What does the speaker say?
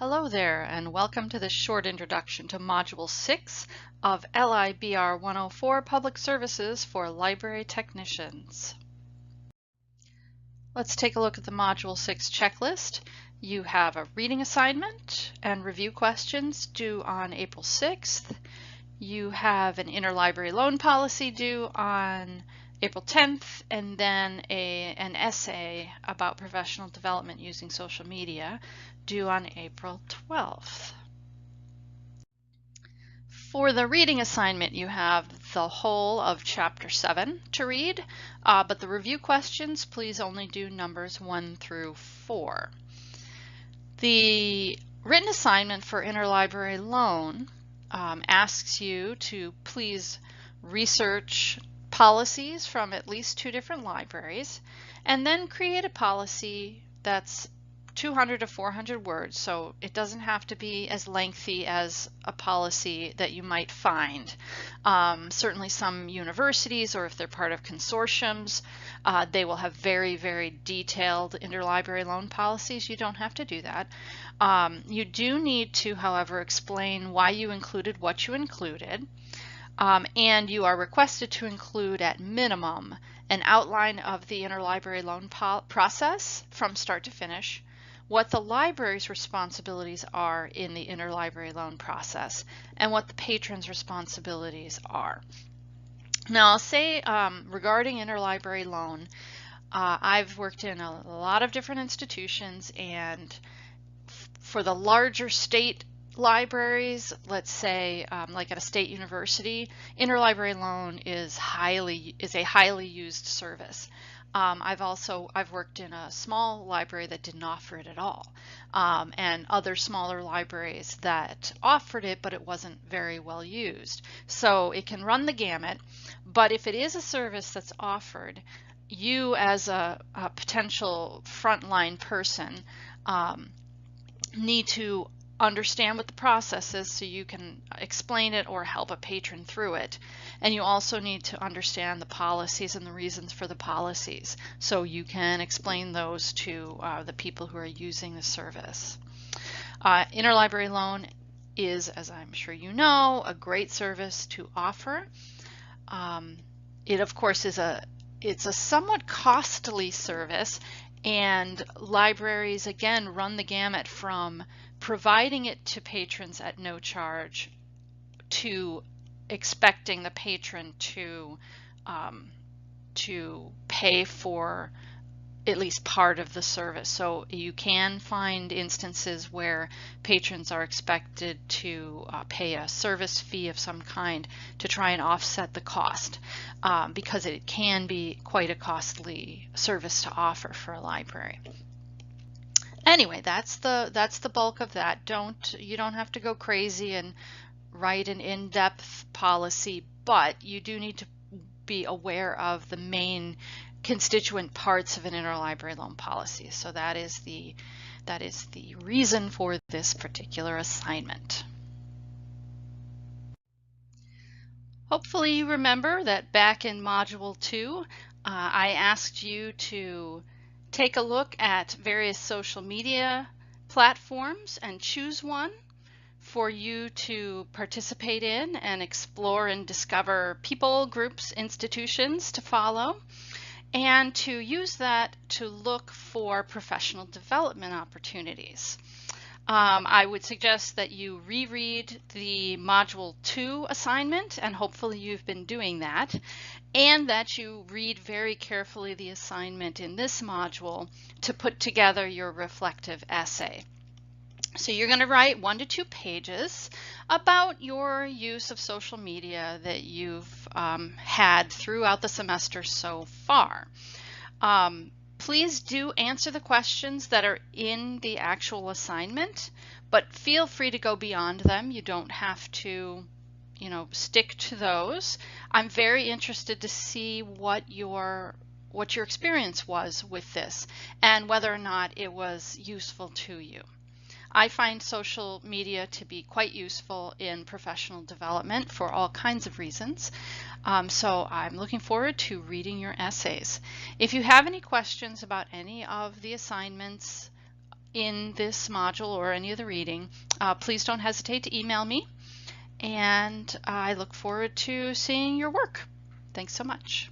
Hello there, and welcome to this short introduction to Module 6 of LIBR 104 Public Services for Library Technicians. Let's take a look at the Module 6 checklist. You have a reading assignment and review questions due on April 6th. You have an interlibrary loan policy due on April 10th, and then an essay about professional development using social media due on April 12th. For the reading assignment, you have the whole of Chapter 7 to read, but the review questions, please only do numbers 1 through 4. The written assignment for interlibrary loan asks you to please research policies from at least 2 different libraries, and then create a policy that's 200 to 400 words, so it doesn't have to be as lengthy as a policy that you might find. Certainly some universities, or if they're part of consortiums, they will have very, very detailed interlibrary loan policies. You don't have to do that. You do need to, however, explain why you included what you included. And you are requested to include at minimum an outline of the interlibrary loan process from start to finish, what the library's responsibilities are in the interlibrary loan process, and what the patron's responsibilities are. Now I'll say regarding interlibrary loan, I've worked in a lot of different institutions, and for the larger state libraries, let's say like at a state university, interlibrary loan is a highly used service. I've worked in a small library that didn't offer it at all, and other smaller libraries that offered it, but it wasn't very well used. So it can run the gamut, but if it is a service that's offered, you as a potential frontline person need to understand what the process is so you can explain it or help a patron through it. And you also need to understand the policies and the reasons for the policies so you can explain those to the people who are using the service. Interlibrary loan is, as I'm sure you know, a great service to offer. It of course it's a somewhat costly service, and libraries again run the gamut from providing it to patrons at no charge to expecting the patron to pay for at least part of the service. So you can find instances where patrons are expected to pay a service fee of some kind to try and offset the cost, because it can be quite a costly service to offer for a library. Anyway, that's the bulk of that. You don't have to go crazy and write an in-depth policy, but you do need to be aware of the main constituent parts of an interlibrary loan policy. So that is the reason for this particular assignment. Hopefully you remember that back in Module 2, I asked you to take a look at various social media platforms and choose one for you to participate in and explore and discover people, groups, institutions to follow, and to use that to look for professional development opportunities. I would suggest that you reread the Module 2 assignment, and hopefully you've been doing that, and that you read very carefully the assignment in this module to put together your reflective essay. So you're going to write 1 to 2 pages about your use of social media that you've had throughout the semester so far. Please do answer the questions that are in the actual assignment, but feel free to go beyond them. You don't have to, stick to those. I'm very interested to see what your experience was with this and whether or not it was useful to you. I find social media to be quite useful in professional development for all kinds of reasons. So I'm looking forward to reading your essays. If you have any questions about any of the assignments in this module or any of the reading, please don't hesitate to email me, and I look forward to seeing your work. Thanks so much.